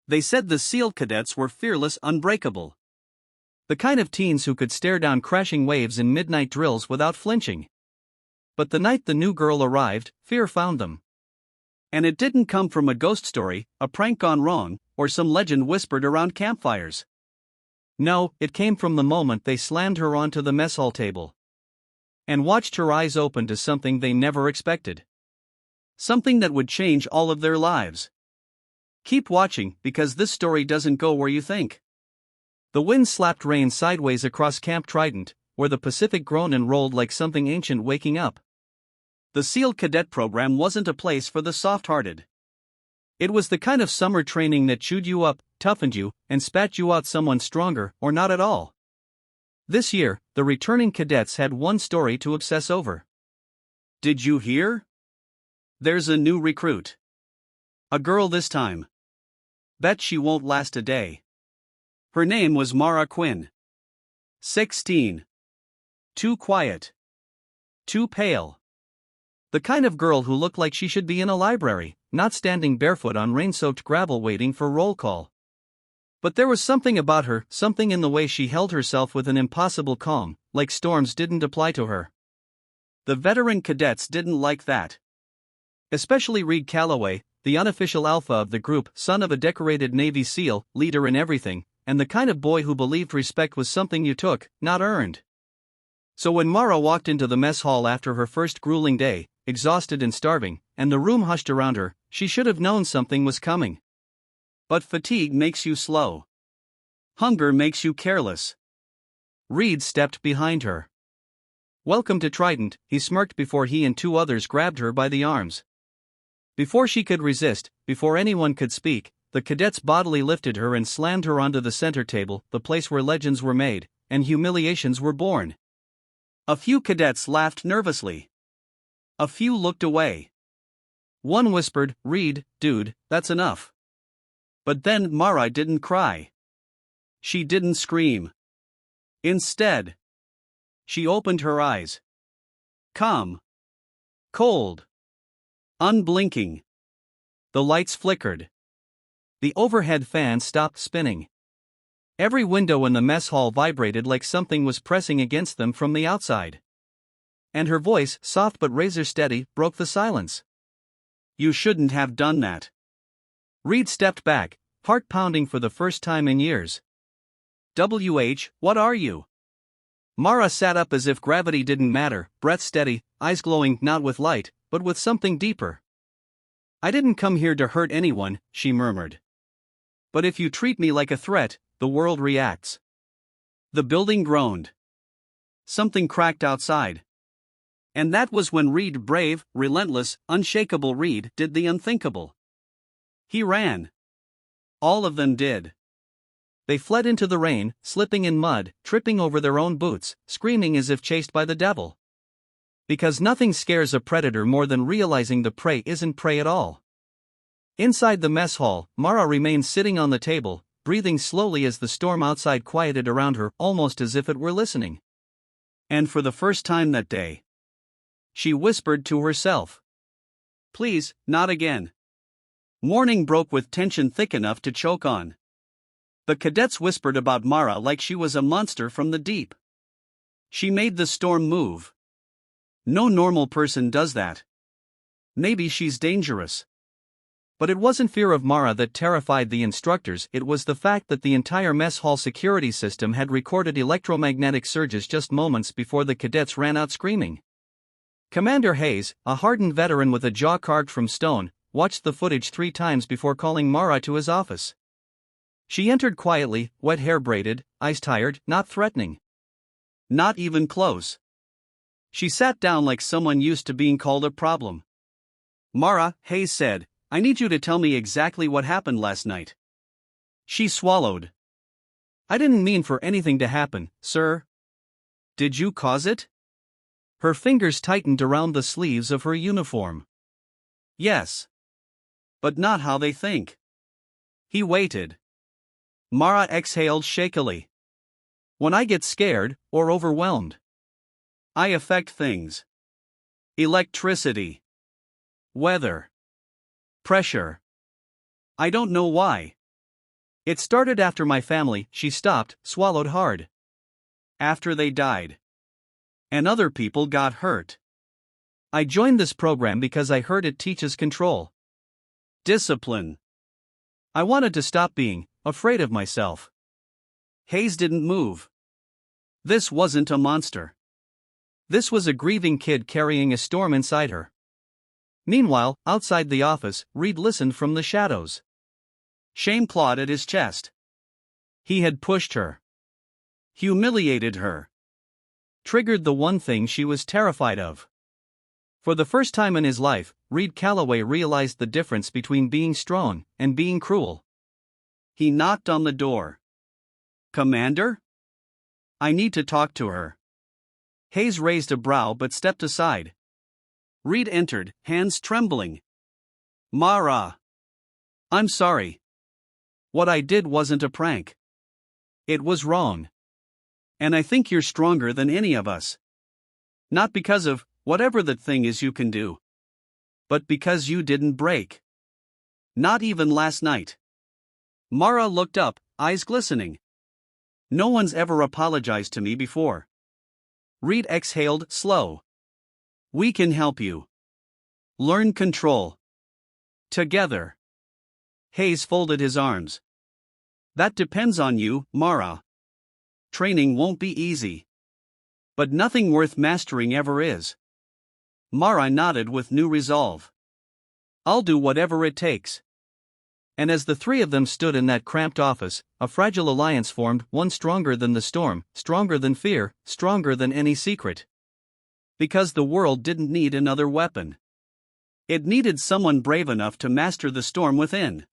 They said the SEAL cadets were fearless, unbreakable. The kind of teens who could stare down crashing waves in midnight drills without flinching. But the night the new girl arrived, fear found them. And it didn't come from a ghost story, a prank gone wrong, or some legend whispered around campfires. No, it came from the moment they slammed her onto the mess hall table and watched her eyes open to something they never expected. Something that would change all of their lives. Keep watching, because this story doesn't go where you think. The wind slapped rain sideways across Camp Trident, where the Pacific groaned and rolled like something ancient waking up. The SEAL cadet program wasn't a place for the soft-hearted. It was the kind of summer training that chewed you up, toughened you, and spat you out someone stronger, or not at all. This year, the returning cadets had one story to obsess over. Did you hear? There's a new recruit. A girl this time. Bet she won't last a day. Her name was Mara Quinn. 16. Too quiet. Too pale. The kind of girl who looked like she should be in a library, not standing barefoot on rain-soaked gravel waiting for roll call. But there was something about her, something in the way she held herself with an impossible calm, like storms didn't apply to her. The veteran cadets didn't like that. Especially Reed Calloway, the unofficial alpha of the group, son of a decorated Navy SEAL, leader in everything, and the kind of boy who believed respect was something you took, not earned. So when Mara walked into the mess hall after her first grueling day, exhausted and starving, and the room hushed around her, she should have known something was coming. But fatigue makes you slow. Hunger makes you careless. Reed stepped behind her. "Welcome to Trident," he smirked before he and two others grabbed her by the arms. Before she could resist, before anyone could speak, the cadets bodily lifted her and slammed her onto the center table, the place where legends were made, and humiliations were born. A few cadets laughed nervously. A few looked away. One whispered, "Reed, dude, that's enough." But then Mara didn't cry. She didn't scream. Instead, she opened her eyes. Calm. Cold. Unblinking. The lights flickered. The overhead fan stopped spinning. Every window in the mess hall vibrated like something was pressing against them from the outside. And her voice, soft but razor steady, broke the silence. "You shouldn't have done that." Reed stepped back, heart pounding for the first time in years. What are you?" Mara sat up as if gravity didn't matter, breath steady, eyes glowing not with light, but with something deeper. "I didn't come here to hurt anyone," she murmured. "But if you treat me like a threat, the world reacts." The building groaned. Something cracked outside. And that was when Reed, brave, relentless, unshakable Reed, did the unthinkable. He ran. All of them did. They fled into the rain, slipping in mud, tripping over their own boots, screaming as if chased by the devil. Because nothing scares a predator more than realizing the prey isn't prey at all. Inside the mess hall, Mara remained sitting on the table, breathing slowly as the storm outside quieted around her, almost as if it were listening. And for the first time that day, she whispered to herself, "Please, not again." Morning broke with tension thick enough to choke on. The cadets whispered about Mara like she was a monster from the deep. She made the storm move. No normal person does that. Maybe she's dangerous. But it wasn't fear of Mara that terrified the instructors, it was the fact that the entire mess hall security system had recorded electromagnetic surges just moments before the cadets ran out screaming. Commander Haze, a hardened veteran with a jaw carved from stone, watched the footage 3 times before calling Mara to his office. She entered quietly, wet hair braided, eyes tired, not threatening. Not even close. She sat down like someone used to being called a problem. "Mara," Haze said, "I need you to tell me exactly what happened last night." She swallowed. "I didn't mean for anything to happen, sir." "Did you cause it?" Her fingers tightened around the sleeves of her uniform. "Yes. But not how they think." He waited. Mara exhaled shakily. "When I get scared, or overwhelmed, I affect things. Electricity. Weather. Pressure. I don't know why. It started after my family, she stopped, swallowed hard. After they died. And other people got hurt. I joined this program because I heard it teaches control. Discipline. I wanted to stop being afraid of myself. Haze didn't move. This wasn't a monster. This was a grieving kid carrying a storm inside her. Meanwhile, outside the office, Reed listened from the shadows. Shame clawed at his chest. He had pushed her. Humiliated her. Triggered the one thing she was terrified of. For the first time in his life, Reed Calloway realized the difference between being strong and being cruel. He knocked on the door. "Commander? I need to talk to her." Haze raised a brow but stepped aside. Reed entered, hands trembling. "Mara. I'm sorry. What I did wasn't a prank. It was wrong. And I think you're stronger than any of us. Not because of whatever that thing is you can do. But because you didn't break. Not even last night." Mara looked up, eyes glistening. "No one's ever apologized to me before." Reed exhaled, slow. "We can help you. Learn control. Together." Haze folded his arms. "That depends on you, Mara. Training won't be easy. But nothing worth mastering ever is." Mara nodded with new resolve. "I'll do whatever it takes." And as the three of them stood in that cramped office, a fragile alliance formed, one stronger than the storm, stronger than fear, stronger than any secret. Because the world didn't need another weapon. It needed someone brave enough to master the storm within.